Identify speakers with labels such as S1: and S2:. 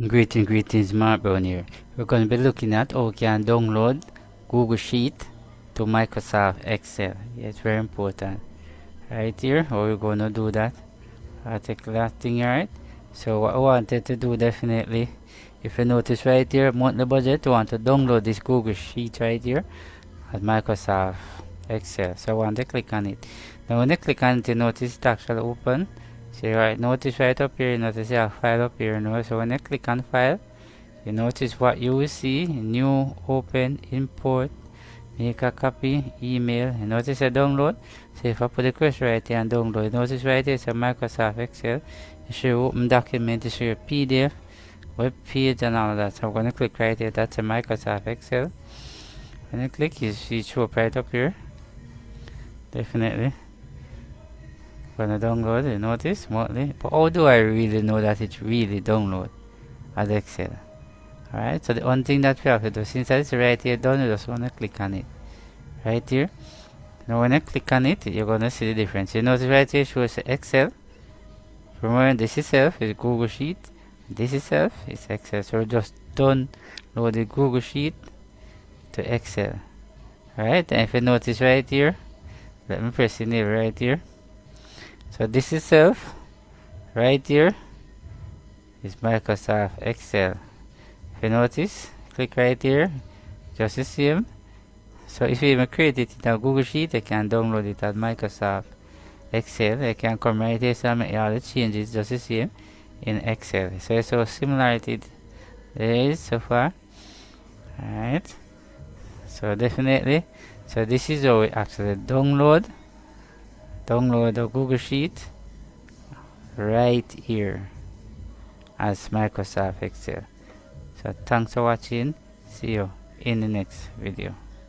S1: Greetings, Mark Brown here. We're going to be looking at how we can download Google Sheet to Microsoft Excel. Yeah, it's very important. Right here, how we're going to do that. I'll take that thing, right? So what I wanted to do definitely, if you notice right here, monthly budget, I want to download this Google Sheet right here at Microsoft Excel. So I want to click on it. Now when I click on it, you notice it actually open. See, right, notice right up here, you notice you have file up here now. So when I click on file, you notice what you will see: new, open, import, make a copy, email. You notice a download. So if I put the question right here and download, you notice right here it's a Microsoft Excel. You should open document, you should your PDF, web page and all of that. So I'm going to click right here, that's a Microsoft Excel. When I click, you see it show up right up here. Definitely. Gonna download it, notice monthly. But how do I really know that it's really download as Excel? Alright, so the one thing that we have to do, since it's right here done, you just wanna click on it. Right here. Now when I click on it, you're gonna see the difference. You notice right here shows Excel. Remember this itself is Google Sheet. This itself is Excel. So just download the Google Sheet to Excel. Alright, and if you notice right here, let me press enable right here. So this itself right here is Microsoft Excel. If you notice, click right here, just the same. So if you even create it in a Google Sheet, you can download it at Microsoft Excel. You can come right here and make all the changes just the same in Excel. So it's a similarity there is so far. Alright. So definitely. So this is how we actually download the Google Sheet right here as Microsoft Excel. So thanks for watching. See you in the next video.